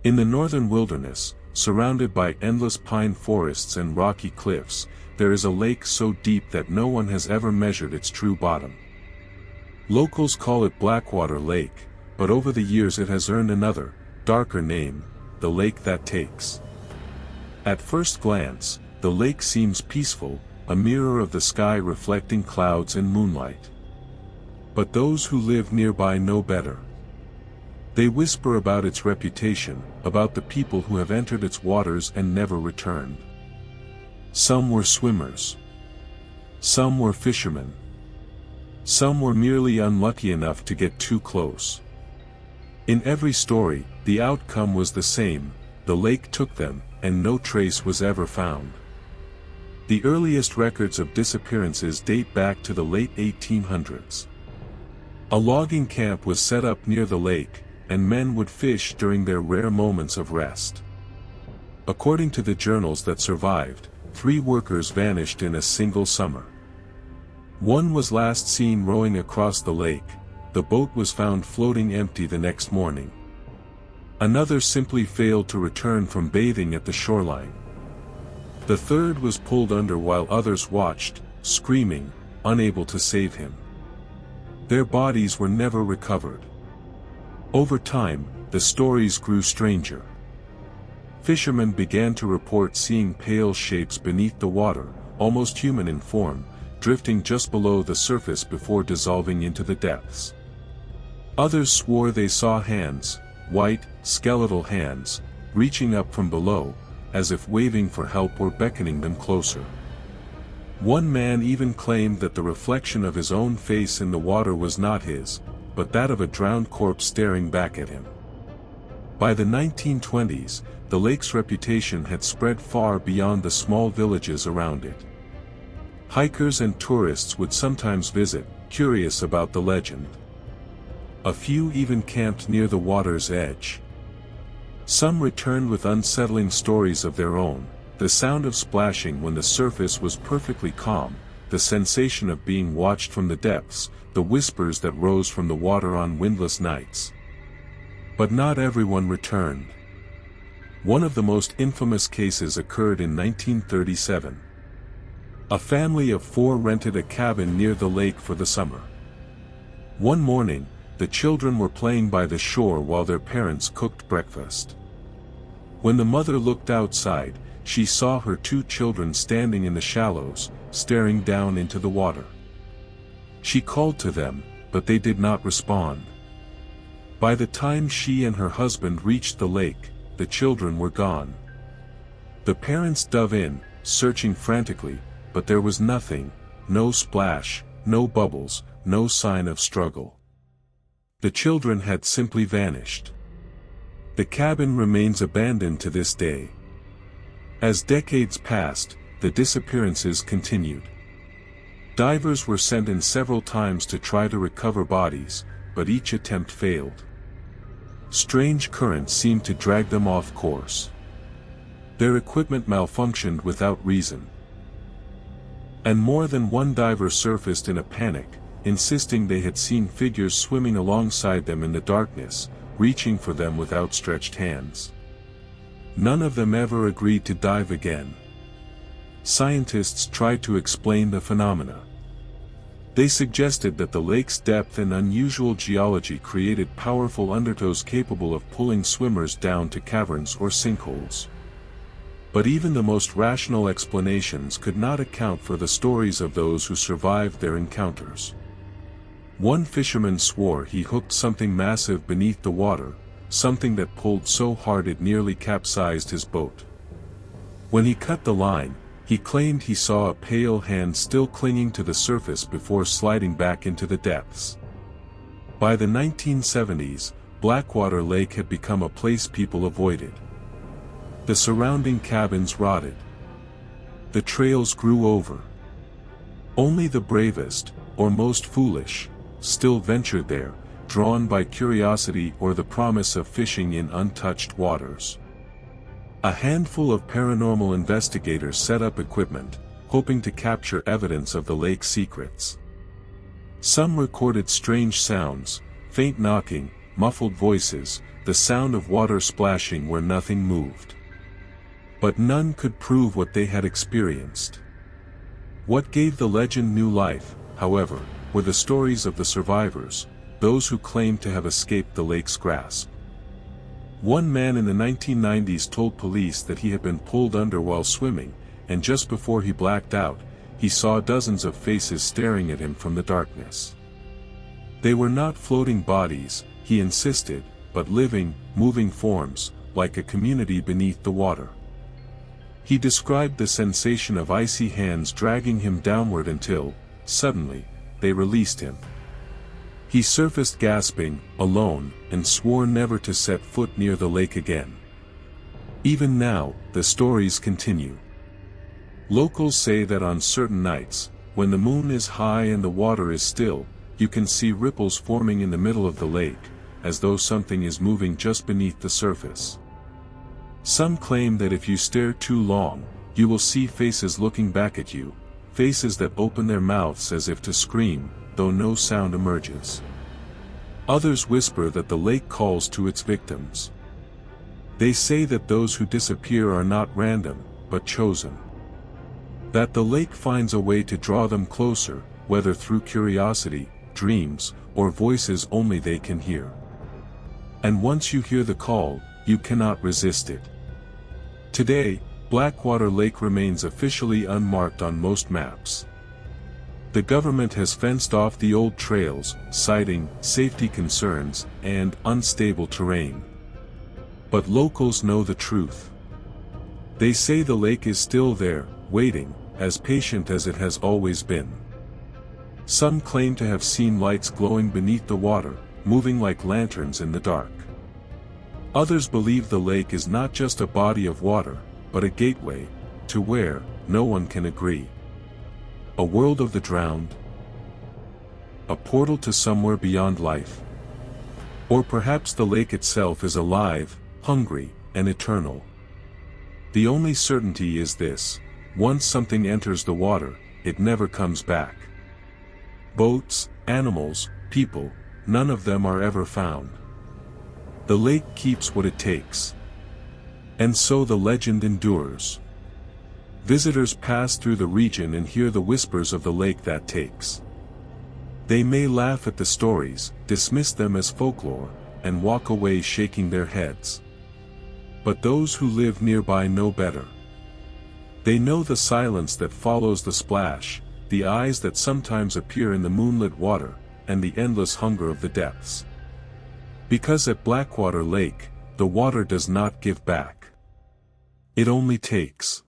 In the northern wilderness, surrounded by endless pine forests and rocky cliffs, there is a lake so deep that no one has ever measured its true bottom. Locals call it Blackwater Lake, but over the years it has earned another, darker name, the Lake That Takes. At first glance, the lake seems peaceful, a mirror of the sky reflecting clouds and moonlight. But those who live nearby know better. They whisper about its reputation, about the people who have entered its waters and never returned. Some were swimmers. Some were fishermen. Some were merely unlucky enough to get too close. In every story, the outcome was the same: the lake took them, and no trace was ever found. The earliest records of disappearances date back to the late 1800s. A logging camp was set up near the lake, and men would fish during their rare moments of rest. According to the journals that survived, 3 workers vanished in a single summer. One was last seen rowing across the lake. The boat was found floating empty the next morning. Another simply failed to return from bathing at the shoreline. The third was pulled under while others watched, screaming, unable to save him. Their bodies were never recovered. Over time, the stories grew stranger. Fishermen began to report seeing pale shapes beneath the water, almost human in form, drifting just below the surface before dissolving into the depths. Others swore they saw hands, white, skeletal hands, reaching up from below, as if waving for help or beckoning them closer. One man even claimed that the reflection of his own face in the water was not his, but that of a drowned corpse staring back at him. By the 1920s, the lake's reputation had spread far beyond the small villages around it. Hikers and tourists would sometimes visit, curious about the legend. A few even camped near the water's edge. Some returned with unsettling stories of their own: the sound of splashing when the surface was perfectly calm, the sensation of being watched from the depths, the whispers that rose from the water on windless nights. But not everyone returned. One of the most infamous cases occurred in 1937. A family of 4 rented a cabin near the lake for the summer. One morning, the children were playing by the shore while their parents cooked breakfast. When the mother looked outside, she saw her 2 children standing in the shallows, staring down into the water. She called to them, but they did not respond. By the time she and her husband reached the lake, the children were gone. The parents dove in, searching frantically, but there was nothing: no splash, no bubbles, no sign of struggle. The children had simply vanished. The cabin remains abandoned to this day. As decades passed, the disappearances continued. Divers were sent in several times to try to recover bodies, but each attempt failed. Strange currents seemed to drag them off course. Their equipment malfunctioned without reason. And more than one diver surfaced in a panic, insisting they had seen figures swimming alongside them in the darkness, reaching for them with outstretched hands. None of them ever agreed to dive again. Scientists tried to explain the phenomena. They suggested that the lake's depth and unusual geology created powerful undertows capable of pulling swimmers down to caverns or sinkholes. But even the most rational explanations could not account for the stories of those who survived their encounters. One fisherman swore he hooked something massive beneath the water, something that pulled so hard it nearly capsized his boat. When he cut the line, he claimed he saw a pale hand still clinging to the surface before sliding back into the depths. By the 1970s, Blackwater Lake had become a place people avoided. The surrounding cabins rotted. The trails grew over. Only the bravest, or most foolish, still ventured there, drawn by curiosity or the promise of fishing in untouched waters. A handful of paranormal investigators set up equipment, hoping to capture evidence of the lake's secrets. Some recorded strange sounds, faint knocking, muffled voices, the sound of water splashing where nothing moved. But none could prove what they had experienced. What gave the legend new life, however, were the stories of the survivors, those who claimed to have escaped the lake's grasp. One man in the 1990s told police that he had been pulled under while swimming, and just before he blacked out, he saw dozens of faces staring at him from the darkness. They were not floating bodies, he insisted, but living, moving forms, like a community beneath the water. He described the sensation of icy hands dragging him downward until, suddenly, they released him. He surfaced gasping, alone, and swore never to set foot near the lake again. Even now, the stories continue. Locals say that on certain nights, when the moon is high and the water is still, you can see ripples forming in the middle of the lake, as though something is moving just beneath the surface. Some claim that if you stare too long, you will see faces looking back at you, faces that open their mouths as if to scream, though no sound emerges. Others whisper that the lake calls to its victims. They say that those who disappear are not random, but chosen. That the lake finds a way to draw them closer, whether through curiosity, dreams, or voices only they can hear. And once you hear the call, you cannot resist it. Today, Blackwater Lake remains officially unmarked on most maps. The government has fenced off the old trails, citing safety concerns and unstable terrain. But locals know the truth. They say the lake is still there, waiting, as patient as it has always been. Some claim to have seen lights glowing beneath the water, moving like lanterns in the dark. Others believe the lake is not just a body of water, but a gateway, to where, no one can agree. A world of the drowned? A portal to somewhere beyond life? Or perhaps the lake itself is alive, hungry, and eternal. The only certainty is this: once something enters the water, it never comes back. Boats, animals, people, none of them are ever found. The lake keeps what it takes. And so the legend endures. Visitors pass through the region and hear the whispers of the lake that takes. They may laugh at the stories, dismiss them as folklore, and walk away shaking their heads. But those who live nearby know better. They know the silence that follows the splash, the eyes that sometimes appear in the moonlit water, and the endless hunger of the depths. Because at Blackwater Lake, the water does not give back. It only takes.